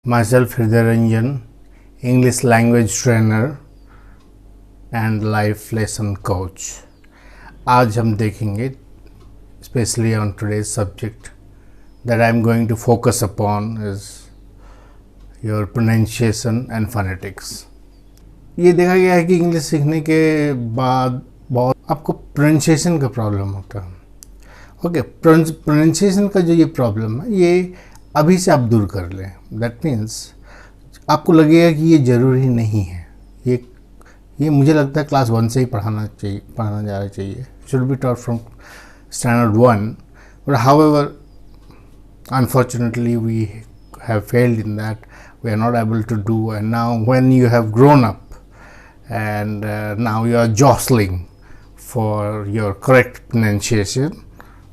Myself Hriday Ranjan, English language trainer and life lesson coach. आज हम देखेंगे especially on today's subject that I am going to focus upon is your pronunciation and phonetics. ये देखा गया है कि English सीखने के बाद बहुत आपको प्रोनाउंसिएशन का प्रॉब्लम होता है. ओके, प्रोनाउंसिएशन का जो ये प्रॉब्लम है ये अभी से आप दूर कर लें. दैट मीन्स आपको लगेगा कि ये ज़रूरी नहीं है. ये मुझे लगता है क्लास 1 से ही पढ़ाना जाना चाहिए. Should be taught from standard 1. But however unfortunately we have failed in that. We are not able to do, and now when you have grown up and now you are jostling for your correct pronunciation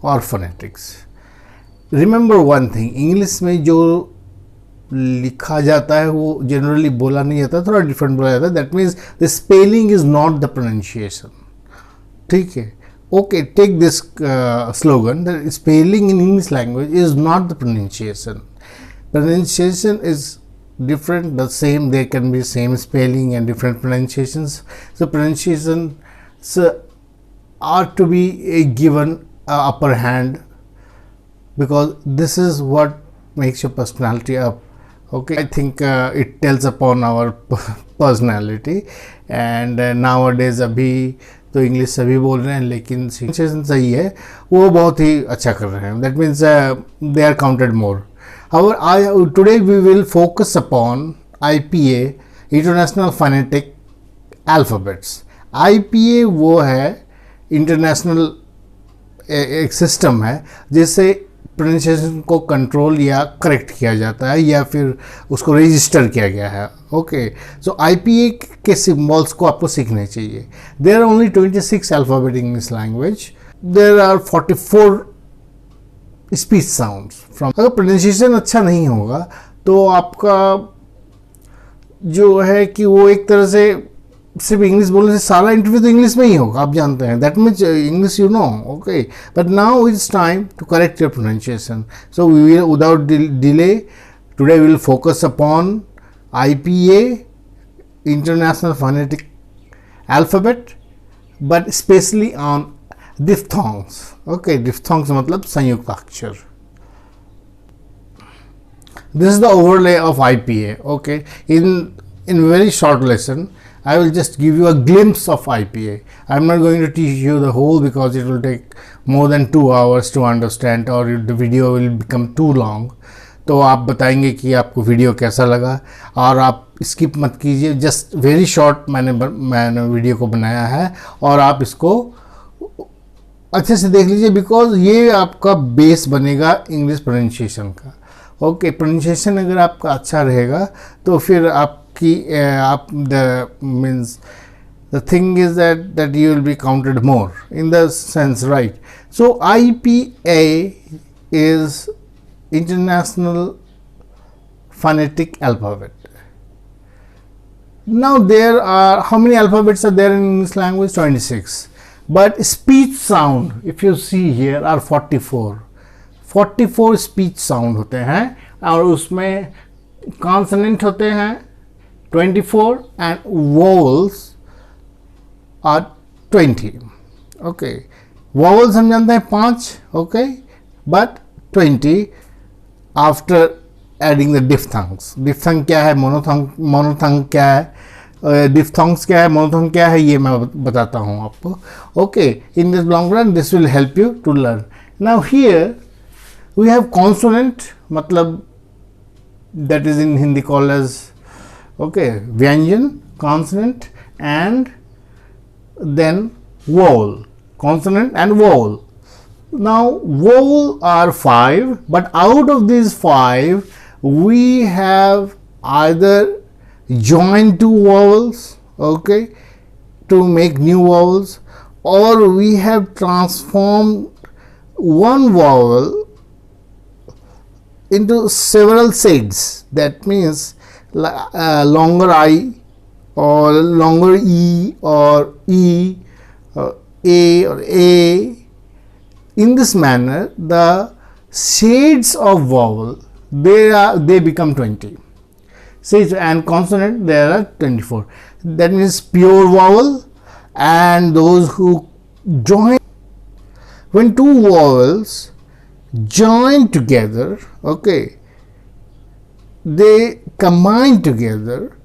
or phonetics. Remember one thing, English में जो लिखा जाता है वो generally बोला नहीं जाता, थोड़ा डिफरेंट बोला जाता है. That means the spelling is not the pronunciation. ठीक है, okay, take this slogan, the spelling in English language is not the pronunciation. Pronunciation is different, the same, there can be same spelling and different pronunciations. So pronunciations are to be given upper hand, because this is what makes your personality up. Okay, I think it tells upon our personality. And nowadays अभी तो English सभी बोल रहे हैं, लेकिन pronunciation सही है, वो बहुत ही अच्छा कर रहे हैं. That means they are counted more. However, today we will focus upon IPA, International Phonetic Alphabets. IPA वो है इंटरनेशनल एक सिस्टम है जिससे प्रोनाउंसिएशन को कंट्रोल या करेक्ट किया जाता है या फिर उसको रजिस्टर किया गया है. ओके, सो IPA के सिम्बॉल्स को आपको सीखने चाहिए. There are only 26 alphabet in English language. There are 44 speech sounds from. अगर प्रोनाउंसिएशन अच्छा नहीं होगा तो आपका जो है कि वो एक तरह से सिर्फ इंग्लिश बोलने से सारा इंटरव्यू तो इंग्लिश में ही होगा, आप जानते हैं. That means English you know. Okay, but now it's time to correct your pronunciation. So we will without delay today we will focus upon IPA, international phonetic alphabet, but specially on diphthongs. Okay, diphthongs मतलब संयुक्त अक्षर. This is the overlay of IPA. Okay, in very short lesson I will just give you a glimpse of IPA. I am not going to teach you the whole because it will take more than 2 hours to understand, or the video will become too long. तो आप बताएंगे कि आपको video कैसा लगा, और आप skip मत कीजिए. जस्ट वेरी शॉर्ट मैंने वीडियो को बनाया है, और आप इसको अच्छे से देख लीजिए, बिकॉज ये आपका बेस बनेगा इंग्लिश प्रोनाउंसिएशन का. ओके, प्रोनाउंसिएशन अगर आपका अच्छा रहेगा तो फिर आपकी आप the means the thing is that you will be counted more in the sense, right. So IPA is international phonetic alphabet. Now there are, how many alphabets are there in English language? 26. But speech sound, if you see here, are 44. 44 speech sound होते हैं, और उसमें consonant होते हैं 24 and vowels are 20. Okay, vowels हम जानते हैं 5. Okay, but 20 after adding the diphthongs. diphthong क्या है, monophthong क्या है, diphthongs क्या है, monophthong क्या है, ये मैं बताता हूँ आपको. Okay, in this long run this will help you to learn. Now here we have consonant, मतलब that is in Hindi called as okay vyanjan, consonant, and then vowel. Consonant and vowel. Now vowel are 5, but out of these 5 we have either joined 2 vowels, okay, to make new vowels, or we have transformed one vowel into several shades. That means longer I or longer E or E or A or A. In this manner, the shades of vowel they become 20. See, and consonant there are 24. That means pure vowel, and those who join, when two vowels join together, okay, they combine together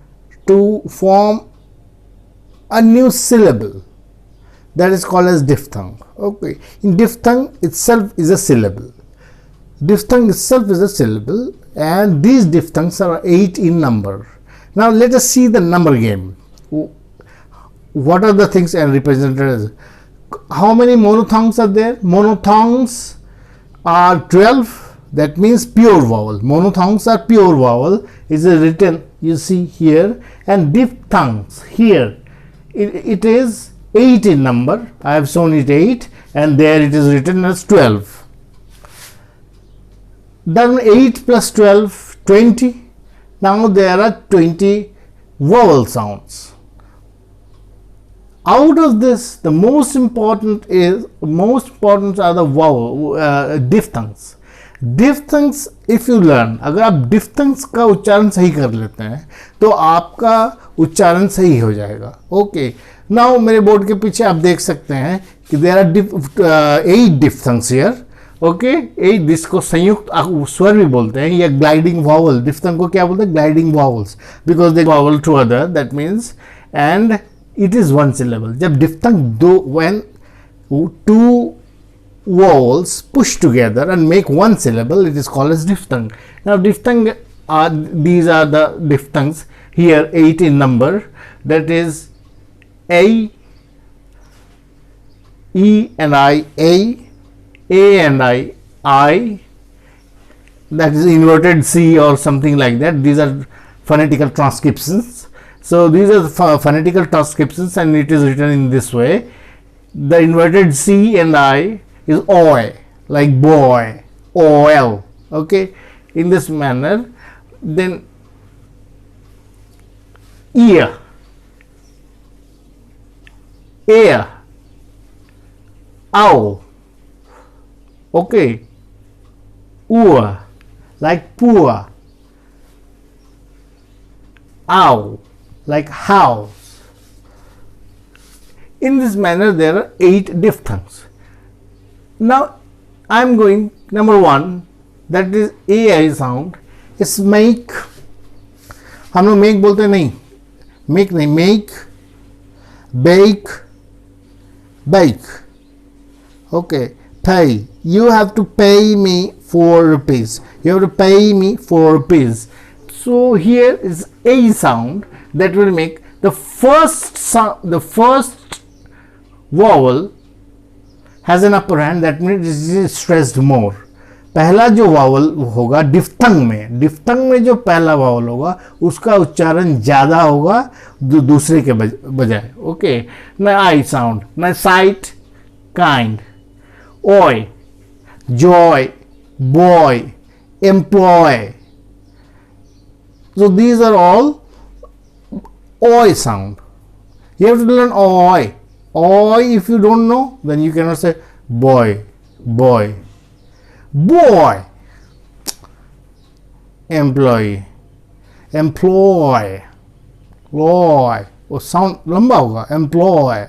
to form a new syllable, that is called as diphthong. Okay, in diphthong itself is a syllable. Diphthong itself is a syllable, and these diphthongs are 8 in number. Now let us see the number game. What are the things and represented as? How many monophthongs are there? Monophthongs are 12. That means pure vowel. Monophthongs are pure vowel. Is written, you see here, and diphthongs here. It is 8 in number. I have shown it 8, and there it is written as 12. Then 8 plus 12, 20. Now there are 20 vowel sounds. Out of this, the most important are the vowel diphthongs. Diphthongs if you learn, अगर आप diphthongs का उच्चारण सही कर लेते हैं तो आपका उच्चारण सही हो जाएगा. ओके, नाउ मेरे बोर्ड के पीछे आप देख सकते हैं कि there are 8 diphthongs here. Okay, 8, जिसको संयुक्त स्वर भी बोलते हैं, या ग्लाइडिंग वॉवल. डिफ्थंग को क्या बोलते हैं? Gliding vowels, because they vowel to other, that means, and it is one syllable. जब diphthong when two vowels push together and make one syllable, it is called as diphthong. Now diphthong these are the diphthongs here, 8 in number. That is A, E and I, A and I. That is inverted C or something like that. These are phonetical transcriptions. So these are the phonetical transcriptions, and it is written in this way. The inverted C and I is OI, like boy, OL. Okay, in this manner. Then ear, air, owl. Okay, oor, like poor, owl, like house. In this manner there are 8 diphthongs. Now I am going, number 1, that is AI sound, is make. हम लोग make बोलते नहीं, make नहीं, make, bake, bake. Okay, pay. You have to pay me 4 rupees. You have to pay me 4 rupees. So here is A sound that will make the first sound, the first vowel has an upper hand, that means it is stressed more. पहला जो vowel होगा डिफ्थंग में जो पहला vowel होगा उसका उच्चारण ज़्यादा होगा दूसरे के बजाय. ओके, ना आई साउंड, ना site, kind, oy, joy, boy, employ. So these are all oi sound. You have to learn oi. Oi, if you don't know, then you cannot say boy, boy, boy, employee, employ, employ. वो sound लंबा होगा. Employ,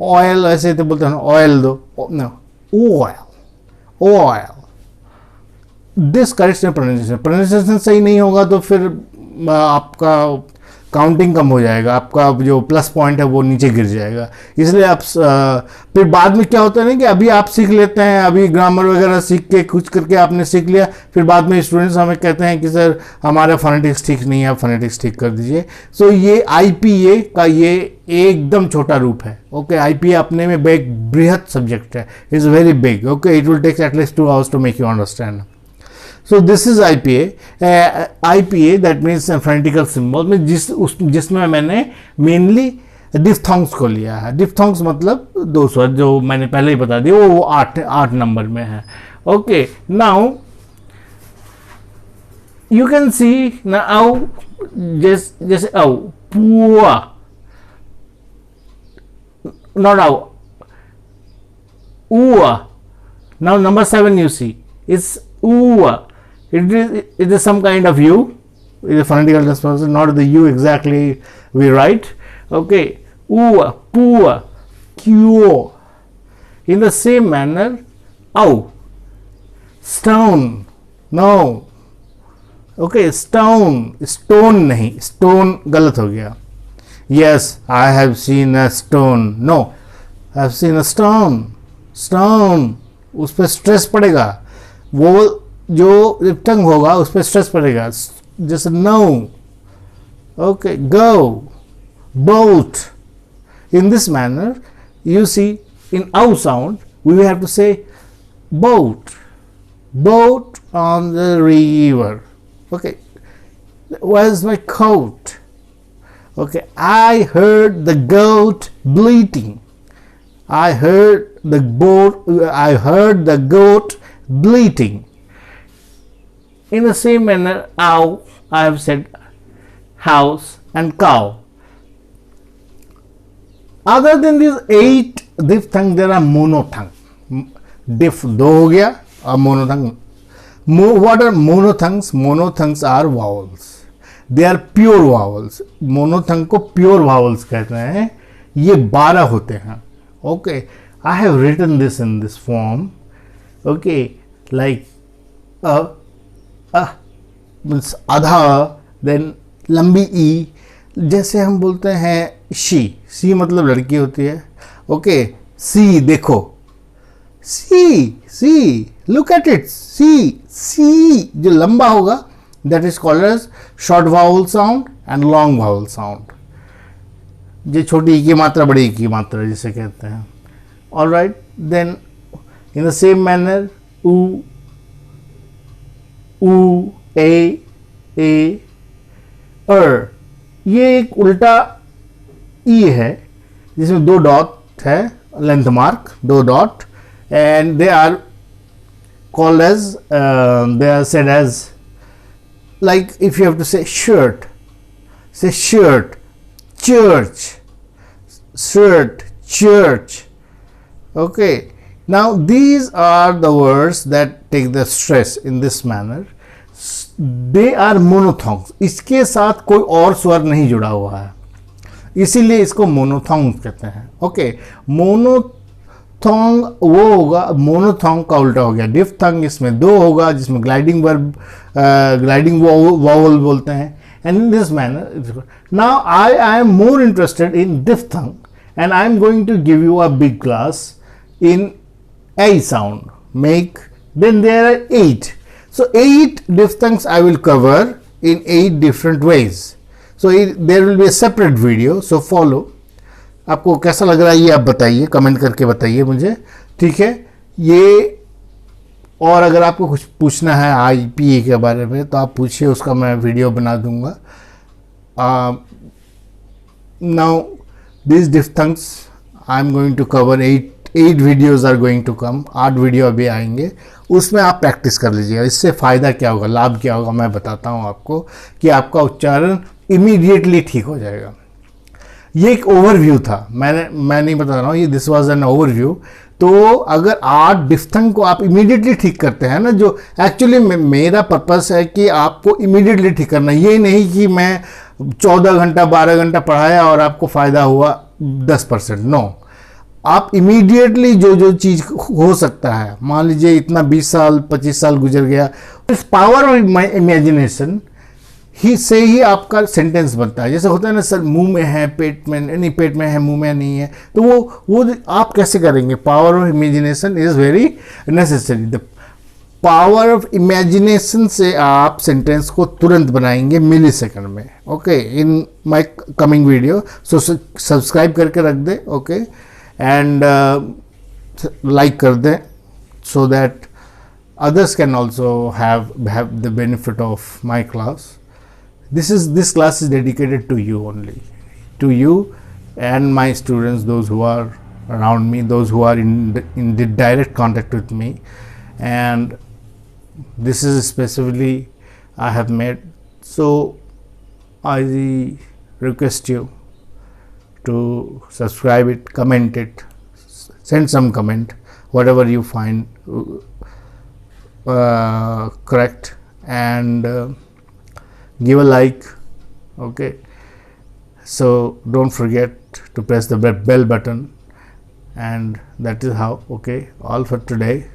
oil ऐसे तो बोलते हैं oil दो, oil, oil. This correct pronunciation सही नहीं होगा तो फिर आपका काउंटिंग कम हो जाएगा, आपका जो प्लस पॉइंट है वो नीचे गिर जाएगा. इसलिए आप फिर बाद में क्या होता है ना कि अभी आप सीख लेते हैं, अभी ग्रामर वगैरह सीख के कुछ करके आपने सीख लिया, फिर बाद में स्टूडेंट्स हमें कहते हैं कि सर हमारा फोनेटिक्स ठीक नहीं है, आप फोनेटिक्स ठीक कर दीजिए. सो ये IPA का ये एकदम छोटा रूप है. ओके, IPA अपने में एक बृहद सब्जेक्ट है, is very big. Okay, it will take at least 2 hours to make you understand. So this is IPA. IPA that means phonetical symbol में जिसमें मैंने मेनली डिफ्थोंग्स को लिया है. डिफ्थोंग्स मतलब 2 स्वर जो मैंने पहले ही बता दिया, वो 8 नंबर में है. Okay, now you can see now जैसे औ, पुआ, नॉट औ, ua. Now number 7 you see is ua. It is some kind of U. is a phonetical transformation, not the U exactly we write. Okay, U, Pu, Q. In the same manner, ow, stone, no. Okay, stone, stone नहीं, stone गलत हो गया. Yes, I have seen a stone. No, I have seen a stone. Stone, उस पर stress पड़ेगा. वो जो टंग होगा उस पर स्ट्रेस पड़ेगा. जैसे no. Okay, go, boat. In this manner, you see, in ow sound, we will have to say boat, boat on the river. Okay, where's my coat? Okay, I heard the goat bleating. I heard the goat bleating. In the same manner, ow, I have said house and cow. Other than these 8 diphthongs, there are monophthongs. Diph 2 हो गया और monophthong. What are monophthongs? Monophthongs are vowels. They are pure vowels. Monophthong को pure vowels कहते हैं. ये 12 होते हैं. Okay, I have written this in this form. Okay, like means आधा, then लंबी ई. जैसे हम बोलते हैं शी मतलब लड़की होती है. ओके, सी देखो, see look at it. See जो लंबा होगा that is called as short vowel sound and long vowel sound. जो छोटी ई की मात्रा बड़ी ई की मात्रा जिसे कहते हैं. Alright, then in the same manner ऊ, ए, ये एक उल्टा ई है जिसमें 2 डॉट है, length mark 2 dot, and they are called as they are said as like if you have to say shirt, church. Okay, now these are the words that take the stress in this manner. They are monophthongs. इसके साथ कोई और स्वर नहीं जुड़ा हुआ है, इसीलिए इसको मोनोथोंग कहते हैं. ओके, मोनोथोंग वो होगा, मोनोथोंग का उल्टा हो गया डिफथंग. इसमें 2 होगा जिसमें ग्लाइडिंग वर्ब, ग्लाइडिंग वावल बोलते हैं. And in this manner now I am more interested in diphthong and I am going to give you a big class in A sound. Then there are 8. So 8 diphthongs I will cover in 8 different ways. So there will be a separate video. So follow. आपको कैसा लग रहा है ये आप बताइए, comment करके बताइए मुझे. ठीक है, ये और अगर आपको कुछ पूछना है IPA के बारे में तो आप पूछिए, उसका मैं वीडियो बना दूंगा. Now these diphthongs I am going to cover 8 videos are going to come. 8 video अभी आएंगे, उसमें आप प्रैक्टिस कर लीजिएगा. इससे फ़ायदा क्या होगा, लाभ क्या होगा, मैं बताता हूँ आपको कि आपका उच्चारण इमीडिएटली ठीक हो जाएगा. ये एक ओवरव्यू था, मैं नहीं बता रहा हूँ, ये दिस वाज एन ओवरव्यू. तो अगर 8 डिफथंग को आप इमीडिएटली ठीक करते हैं ना, जो एक्चुअली मेरा पर्पस है कि आपको इमीडिएटली ठीक करना, ये नहीं कि मैं 14 घंटा 12 घंटा पढ़ाया और आपको फ़ायदा हुआ 10%. नो, आप इमीडिएटली जो चीज़ हो सकता है, मान लीजिए इतना 20 साल 25 साल गुजर गया, इस पावर ऑफ इमेजिनेशन से ही आपका सेंटेंस बनता है. जैसे होता है ना सर, मुंह में है पेट में नहीं, पेट में है मुंह में नहीं है, तो वो आप कैसे करेंगे. Power of imagination is very necessary. The power of imagination से आप सेंटेंस को तुरंत बनाएंगे मिली सेकेंड में. Okay, in my coming video. So subscribe करके रख दें. ओके, एंड लाइक कर दें, so that others can also have the benefit of my class. This class is dedicated to you only, to you and my students, those who are around me, those who are in the direct contact with me. And this is specifically I have made. So I request you to subscribe it, comment it, send some comment, whatever you find correct, and give a like. Okay, so don't forget to press the bell button, and that is how. Okay, all for today.